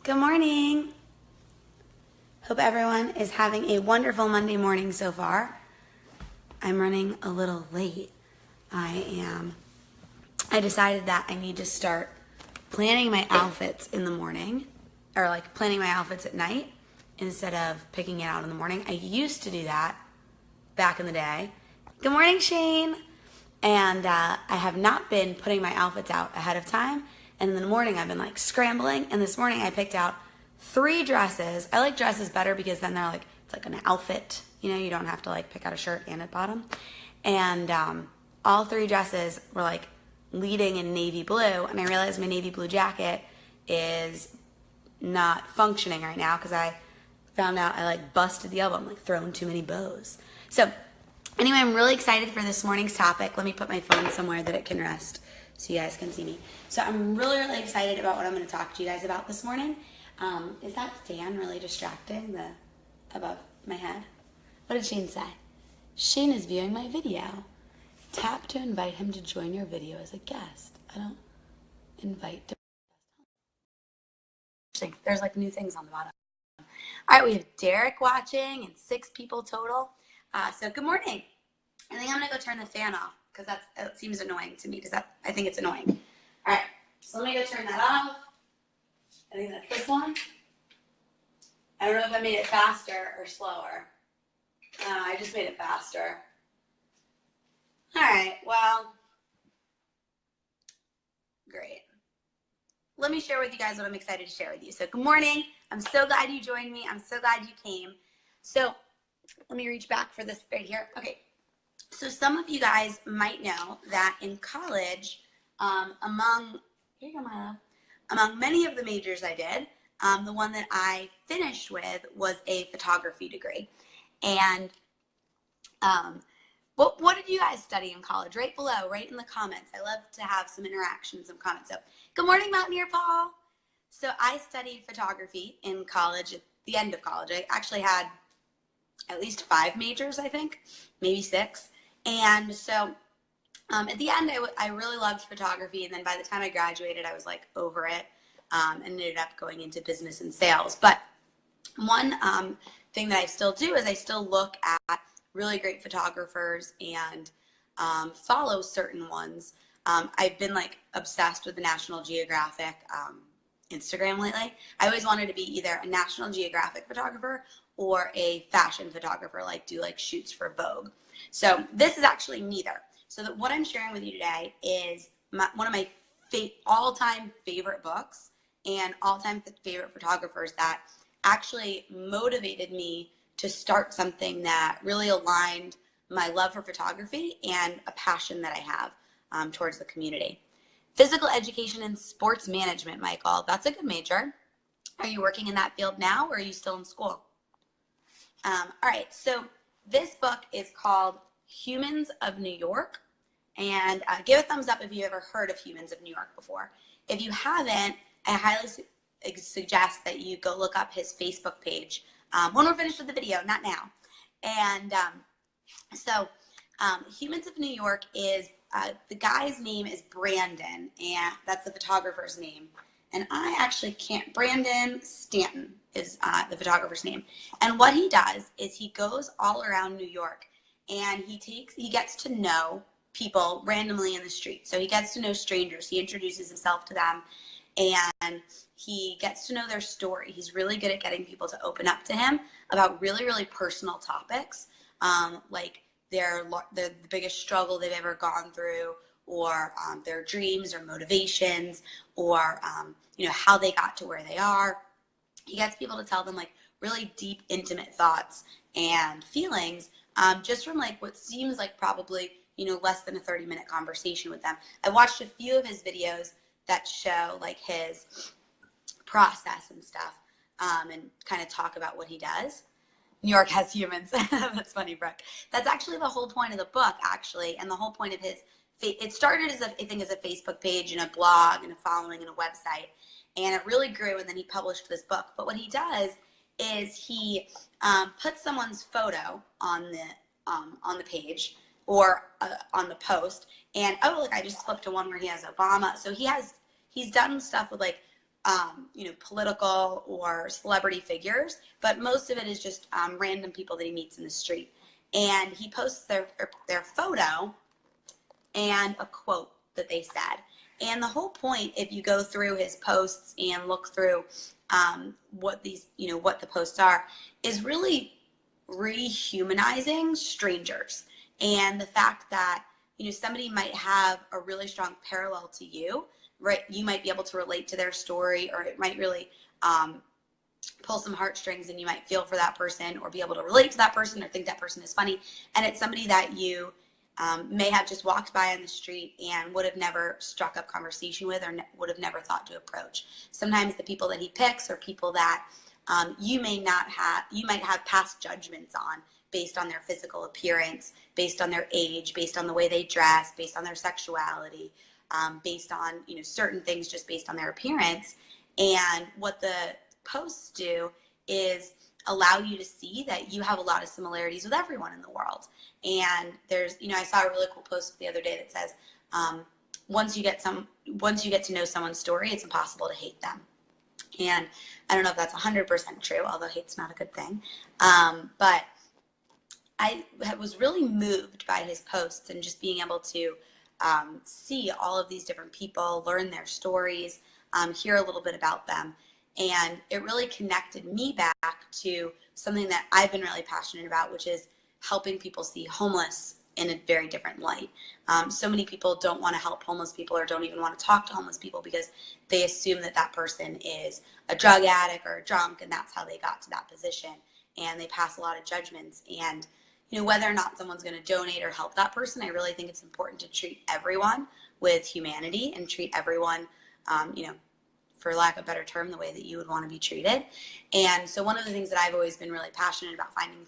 Good morning. Hope everyone is having a wonderful Monday morning so far. I'm running a little late. I decided that I need to start planning my outfits in the morning, or like planning my outfits at night instead of picking it out in the morning. I used to do that back in the day. Good morning, Shane. And I have not been putting my outfits out ahead of time. And in the morning, I've been like scrambling. And this morning, I picked out 3 dresses. I like dresses better because then they're like, it's like an outfit. You know, you don't have to like pick out a shirt and a bottom. And all 3 dresses were like leading in navy blue. And I realized my navy blue jacket is not functioning right now because I found out I like busted the elbow. I'm like throwing too many bows. So anyway, I'm really excited for this morning's topic. Let me put my phone somewhere that it can rest so you guys can see me. So I'm really, really excited about what I'm going to talk to you guys about this morning. Is that fan really distracting above my head? What did Shane say? Shane is viewing my video. Tap to invite him to join your video as a guest. I don't invite to. There's like new things on the bottom. All right, we have Derek watching and 6 people total. So good morning. I think I'm gonna go turn the fan off because it seems annoying to me. I think it's annoying. All right, so let me go turn that off. I think that's this one. I don't know if I made it faster or slower. I just made it faster. All right, well, great. Let me share with you guys what I'm excited to share with you. So good morning. I'm so glad you joined me. I'm so glad you came. So let me reach back for this right here. Okay, so some of you guys might know that in college, among many of the majors I did, the one that I finished with was a photography degree. And what did you guys study in college? Right below, right in the comments. I love to have some interaction, some comments. So good morning, Mountaineer Paul. So I studied photography in college, at the end of college. I actually had at least 5 majors, I think, maybe 6. And so at the end, I really loved photography. And then by the time I graduated, I was like over it and ended up going into business and sales. But one thing that I still do is I still look at really great photographers and follow certain ones. I've been like obsessed with the National Geographic Instagram lately. I always wanted to be either a National Geographic photographer or a fashion photographer, like do like shoots for Vogue. So this is actually neither. So what I'm sharing with you today is one of my all-time favorite books and all-time favorite photographers that actually motivated me to start something that really aligned my love for photography and a passion that I have towards the community. Physical education and sports management, Michael. That's a good major. Are you working in that field now or are you still in school? All right, so this book is called Humans of New York. And give a thumbs up if you've ever heard of Humans of New York before. If you haven't, I highly suggest that you go look up his Facebook page when we're finished with the video, not now. And so Humans of New York is, the guy's name is Brandon, and that's the photographer's name. And I actually can't, Brandon Stanton is the photographer's name. And what he does is he goes all around New York and he gets to know people randomly in the street. So he gets to know strangers. He introduces himself to them and he gets to know their story. He's really good at getting people to open up to him about really, really personal topics, like the biggest struggle they've ever gone through, or their dreams or motivations, or how they got to where they are. He gets people to tell them like really deep, intimate thoughts and feelings just from like what seems like probably less than a 30-minute conversation with them. I watched a few of his videos that show like his process and stuff and kind of talk about what he does. New York has humans. That's funny, Brooke. That's actually the whole point of the book, actually, and the whole point of his. It started as a Facebook page and a blog and a following and a website, and it really grew. And then he published this book. But what he does is he puts someone's photo on the page or on the post. And oh, look, I just flipped to one where he has Obama. So he's done stuff with like political or celebrity figures, but most of it is just random people that he meets in the street. And he posts their photo and a quote that they said. And the whole point, if you go through his posts and look through what the posts are, is really rehumanizing strangers. And the fact that, somebody might have a really strong parallel to you, right? You might be able to relate to their story, or it might really pull some heartstrings, and you might feel for that person or be able to relate to that person or think that person is funny. And it's somebody that you may have just walked by on the street and would have never struck up conversation with, or would have never thought to approach. Sometimes the people that he picks are people that you might have past judgments on, based on their physical appearance, based on their age, based on the way they dress, based on their sexuality, based on certain things, just based on their appearance. And what the posts do is allow you to see that you have a lot of similarities with everyone in the world. And there's, I saw a really cool post the other day that says, once you get to know someone's story, it's impossible to hate them. And I don't know if that's 100% true, although hate's not a good thing. But I was really moved by his posts and just being able to see all of these different people, learn their stories, hear a little bit about them. And it really connected me back to something that I've been really passionate about, which is helping people see homeless in a very different light. So many people don't want to help homeless people, or don't even want to talk to homeless people, because they assume that that person is a drug addict or a drunk, and that's how they got to that position. And they pass a lot of judgments. And whether or not someone's going to donate or help that person, I really think it's important to treat everyone with humanity and treat everyone, for lack of a better term, the way that you would want to be treated. And so one of the things that I've always been really passionate about finding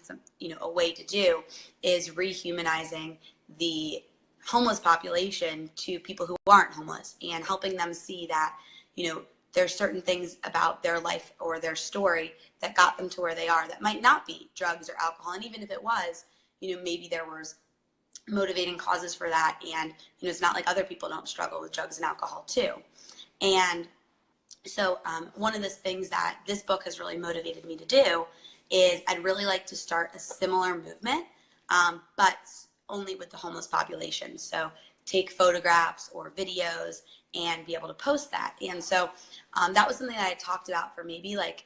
a way to do is rehumanizing the homeless population to people who aren't homeless, and helping them see that, there's certain things about their life or their story that got them to where they are that might not be drugs or alcohol. And even if it was, maybe there was motivating causes for that. And, it's not like other people don't struggle with drugs and alcohol too. And so one of the things that this book has really motivated me to do is I'd really like to start a similar movement, but only with the homeless population. So take photographs or videos and be able to post that. And so that was something that I talked about for maybe like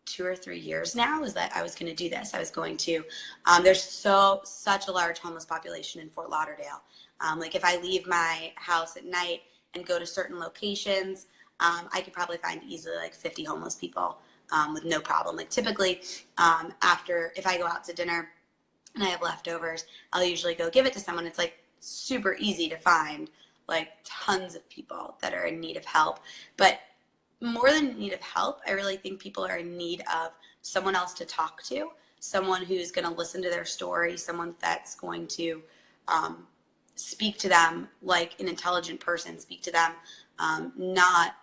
2 or 3 years now, is that I was going to do this. I was going to, there's such a large homeless population in Fort Lauderdale. Like if I leave my house at night and go to certain locations, I could probably find easily like 50 homeless people with no problem. Like typically if I go out to dinner and I have leftovers, I'll usually go give it to someone. It's like super easy to find like tons of people that are in need of help. But more than in need of help, I really think people are in need of someone else to talk to, someone who's going to listen to their story, someone that's going to speak to them like an intelligent person, speak to them not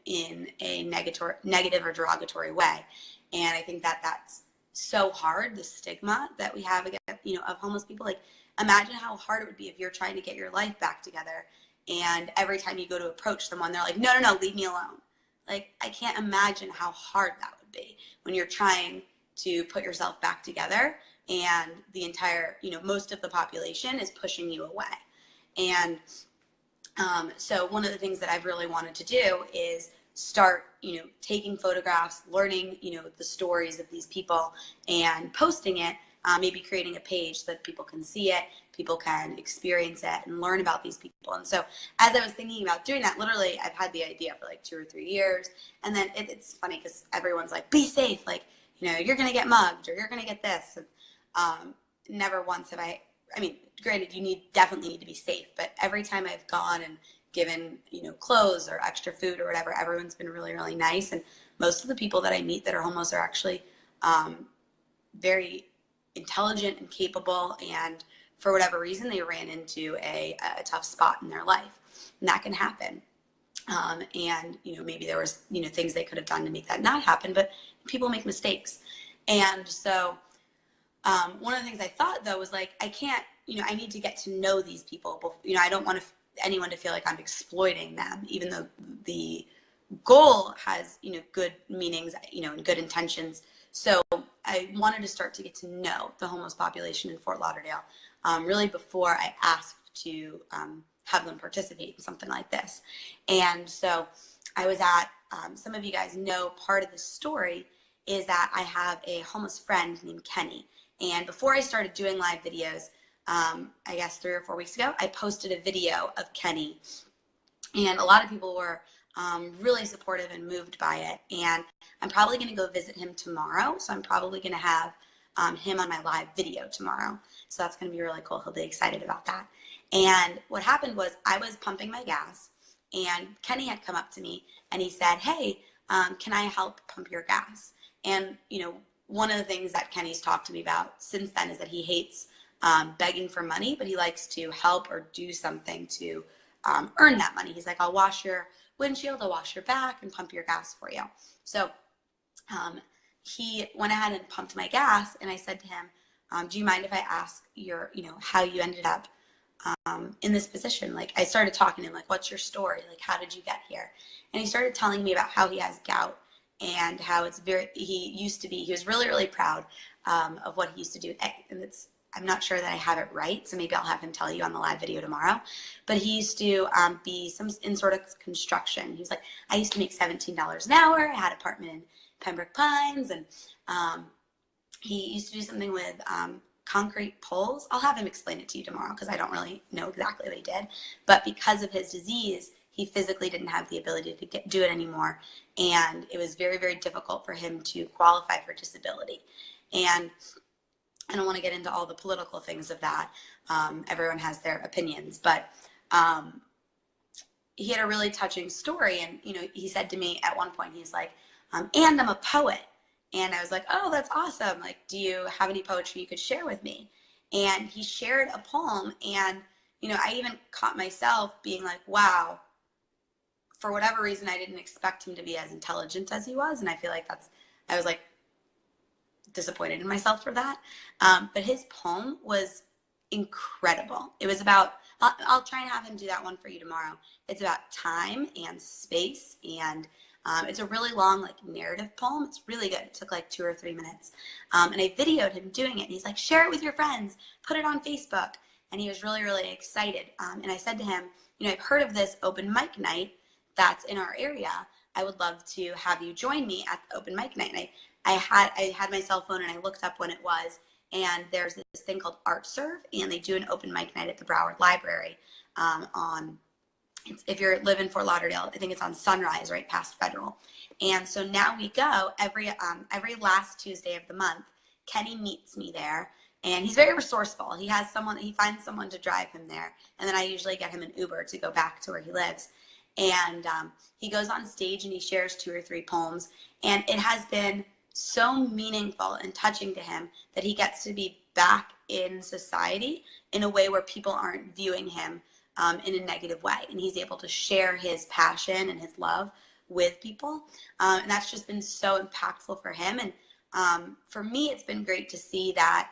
in a negative or derogatory way. And I think that that's so hard, the stigma that we have against, of homeless people. Like, imagine how hard it would be if you're trying to get your life back together, and every time you go to approach someone, they're like, no, leave me alone. Like, I can't imagine how hard that would be when you're trying to put yourself back together, and the entire, most of the population is pushing you away. And so one of the things that I've really wanted to do is start, taking photographs, learning, the stories of these people and posting it, maybe creating a page so that people can see it, people can experience it and learn about these people. And so as I was thinking about doing that, literally I've had the idea for like 2 or 3 years. And then it's funny because everyone's like, be safe. Like, you're going to get mugged or you're going to get this. And never once have I mean, granted, you definitely need to be safe, but every time I've gone and given, clothes or extra food or whatever, everyone's been really, really nice. And most of the people that I meet that are homeless are actually very intelligent and capable. And for whatever reason, they ran into a tough spot in their life, and that can happen. And, maybe there was, things they could have done to make that not happen, but people make mistakes. And so one of the things I thought, though, was like, I can't, I need to get to know these people. I don't want anyone to feel like I'm exploiting them, even though the goal has, good meanings, and good intentions. So I wanted to start to get to know the homeless population in Fort Lauderdale, really before I asked to have them participate in something like this. And so I was at, some of you guys know part of the story is that I have a homeless friend named Kenny. And before I started doing live videos, I guess 3 or 4 weeks ago, I posted a video of Kenny. And a lot of people were really supportive and moved by it. And I'm probably going to go visit him tomorrow. So I'm probably going to have him on my live video tomorrow. So that's going to be really cool. He'll be excited about that. And what happened was I was pumping my gas, and Kenny had come up to me and he said, hey, can I help pump your gas? And, one of the things that Kenny's talked to me about since then is that he hates begging for money, but he likes to help or do something to earn that money. He's like, I'll wash your windshield, I'll wash your back and pump your gas for you. So he went ahead and pumped my gas, and I said to him, do you mind if I ask how you ended up in this position? Like, I started talking to him, like, what's your story? Like, how did you get here? And he started telling me about how he has gout and how he was really, really proud of what he used to do. And I'm not sure that I have it right, so maybe I'll have him tell you on the live video tomorrow. But he used to be in sort of construction. He was like, I used to make $17 an hour. I had an apartment in Pembroke Pines, and he used to do something with concrete poles. I'll have him explain it to you tomorrow because I don't really know exactly what he did. But because of his disease, he physically didn't have the ability to do it anymore. And it was very, very difficult for him to qualify for disability. And I don't want to get into all the political things of that. Everyone has their opinions. But he had a really touching story. And, he said to me at one point, he's like, and I'm a poet. And I was like, oh, that's awesome. Like, do you have any poetry you could share with me? And he shared a poem. And, I even caught myself being like, wow, for whatever reason, I didn't expect him to be as intelligent as he was. And I feel like I was like disappointed in myself for that. But his poem was incredible. It was about, I'll try and have him do that one for you tomorrow. It's about time and space, and it's a really long, like, narrative poem. It's really good. It took like 2 or 3 minutes. And I videoed him doing it. And he's like, share it with your friends, put it on Facebook. And he was really, really excited. And I said to him, I've heard of this open mic night that's in our area. I would love to have you join me at the open mic night. And I had my cell phone, and I looked up when it was. And there's this thing called Art Serve, and they do an open mic night at the Broward Library if you live in Fort Lauderdale. I think it's on Sunrise, right past Federal. And so now we go every last Tuesday of the month. Kenny meets me there, and he's very resourceful. He finds someone to drive him there, and then I usually get him an Uber to go back to where he lives. And he goes on stage and he shares 2 or 3 poems, and it has been so meaningful and touching to him that he gets to be back in society in a way where people aren't viewing him in a negative way, and he's able to share his passion and his love with people, and that's just been so impactful for him. And for me, it's been great to see that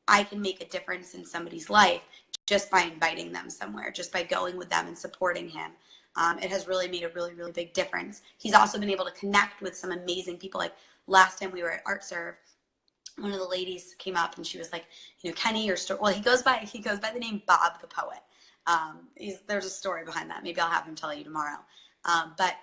I can make a difference in somebody's life just by inviting them somewhere, just by going with them and supporting him. It has really made a really, really big difference. He's also been able to connect with some amazing people. Like last time we were at Art Serve, one of the ladies came up and she was like, Kenny, your story. Well, he goes by the name Bob the Poet. There's a story behind that. Maybe I'll have him tell you tomorrow. But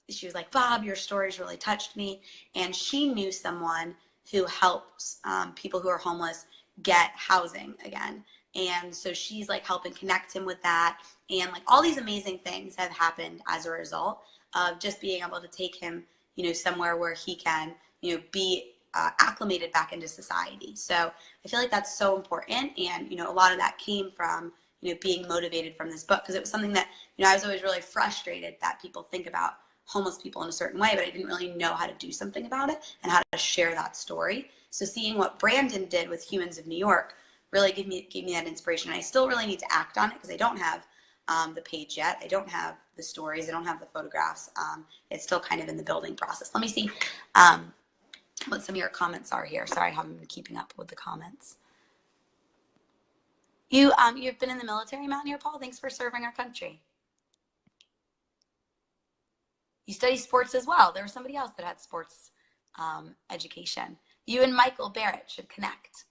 she was like, Bob, your stories really touched me. And she knew someone who helps people who are homeless get housing again. And so she's like helping connect him with that. And like all these amazing things have happened as a result of just being able to take him, somewhere where he can, be acclimated back into society. So I feel like that's so important. And, a lot of that came from, being motivated from this book, because it was something that, I was always really frustrated that people think about homeless people in a certain way, but I didn't really know how to do something about it and how to share that story. So seeing what Brandon did with Humans of New York really gave me that inspiration. And I still really need to act on it because I don't have the page yet. I don't have the stories. I don't have the photographs. It's still kind of in the building process. Let me see what some of your comments are here. Sorry, I haven't been keeping up with the comments. You've been in the military, Mountaineer Paul. Thanks for serving our country. You study sports as well. There was somebody else that had sports education. You and Michael Barrett should connect.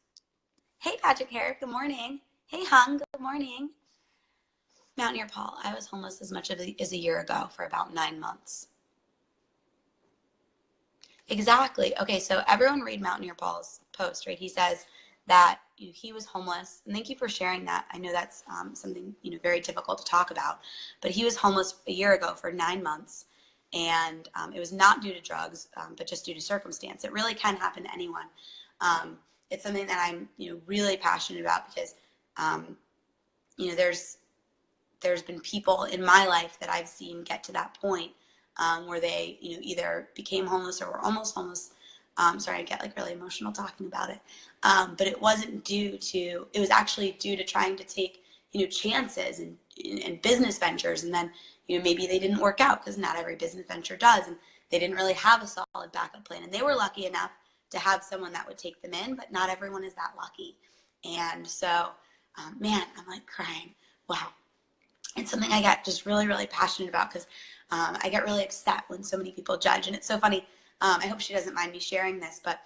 Hey, Patrick Herrick, good morning. Hey, Hung, good morning. Mountaineer Paul, I was homeless as much as a year ago for about 9 months. Exactly. Okay, so everyone read Mountaineer Paul's post, right? He says that he was homeless, and thank you for sharing that. I know that's something very difficult to talk about, but he was homeless a year ago for 9 months, and it was not due to drugs, but just due to circumstance. It really can happen to anyone. It's something that I'm really passionate about because there's been people in my life that I've seen get to that point where they either became homeless or were almost homeless. Sorry, I get really emotional talking about it. But it wasn't it was actually due to trying to take chances and business ventures, and then maybe they didn't work out because not every business venture does, and they didn't really have a solid backup plan, and they were lucky enough to have someone that would take them in, but not everyone is that lucky. And so man, I'm crying. Wow. It's something I got just really, really passionate about because I get really upset when so many people judge. And it's so funny. I hope she doesn't mind me sharing this, but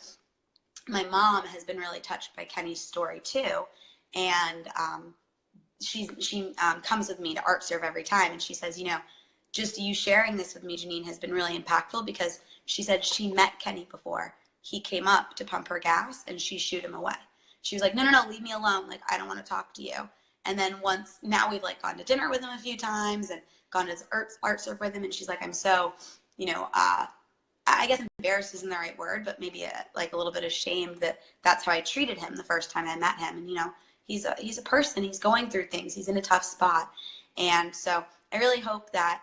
my mom has been really touched by Kenny's story too. And she comes with me to Art Serve every time. And she says, just you sharing this with me, Janine, has been really impactful because she said she met Kenny before. He came up to pump her gas and she shooed him away. She was like, no, leave me alone. I don't want to talk to you. And then now we've gone to dinner with him a few times and gone to Art Serve with him. And she's like, I'm so, I guess embarrassed isn't the right word, but maybe a little bit ashamed that that's how I treated him the first time I met him. And, he's a person, he's going through things, he's in a tough spot. And so I really hope that,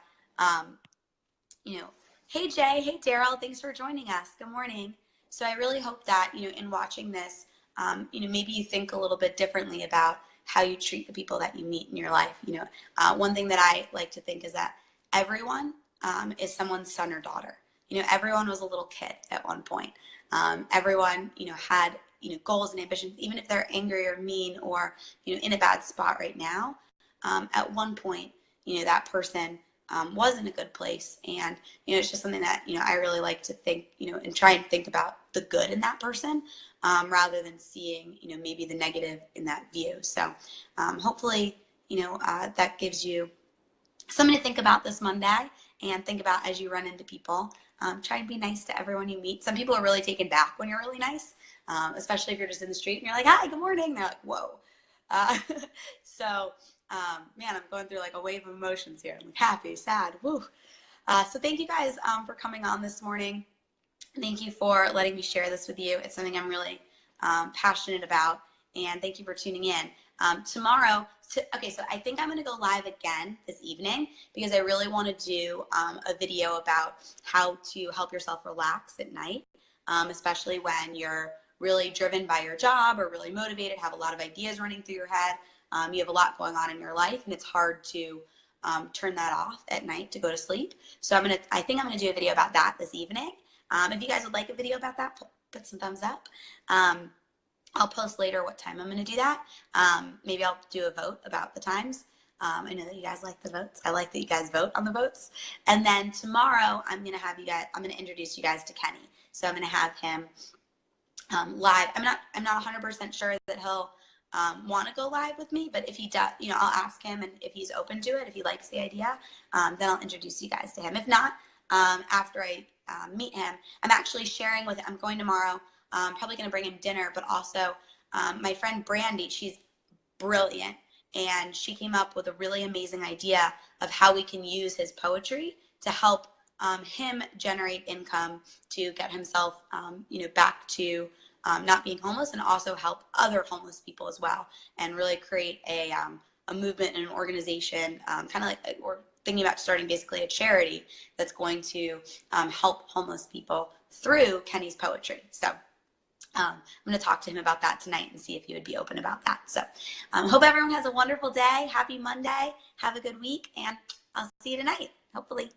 hey Jay, hey Daryl, thanks for joining us. Good morning. So I really hope that, in watching this, maybe you think a little bit differently about how you treat the people that you meet in your life. One thing that I like to think is that everyone is someone's son or daughter. Everyone was a little kid at one point. Everyone, had, goals and ambitions, even if they're angry or mean or, in a bad spot right now. At one point, that person was in a good place. And, it's just something that, I really like to think, and try and think about the good in that person rather than seeing, maybe the negative in that view. So hopefully, that gives you something to think about this Monday and think about as you run into people. Try and be nice to everyone you meet. Some people are really taken back when you're really nice, especially if you're just in the street and you're like, hi, good morning. They're like, whoa. So, man, I'm going through a wave of emotions here. I'm happy, sad, woo. So thank you guys for coming on this morning. Thank you for letting me share this with you. It's something I'm really passionate about, and thank you for tuning in. Tomorrow, okay, so I think I'm going to go live again this evening because I really want to do a video about how to help yourself relax at night, especially when you're really driven by your job or really motivated, have a lot of ideas running through your head. You have a lot going on in your life, and it's hard to turn that off at night to go to sleep. So I think I'm going to do a video about that this evening. If you guys would like a video about that, put some thumbs up. I'll post later what time I'm going to do that. Maybe I'll do a vote about the times. I know that you guys like the votes. I like that you guys vote on the votes. And then tomorrow, I'm going to introduce you guys to Kenny. So I'm going to have him live. I'm not 100% sure that he'll want to go live with me, but if he does, I'll ask him, and if he's open to it, if he likes the idea, then I'll introduce you guys to him. If not, after I meet him, I'm actually sharing with him. I'm going tomorrow. Probably going to bring him dinner, but also my friend Brandy, she's brilliant, and she came up with a really amazing idea of how we can use his poetry to help him generate income to get himself, back to not being homeless, and also help other homeless people as well, and really create a movement and an organization, kind of like we're thinking about starting basically a charity that's going to help homeless people through Kenny's poetry. So I'm going to talk to him about that tonight and see if he would be open about that. So hope everyone has a wonderful day. Happy Monday. Have a good week, and I'll see you tonight, hopefully.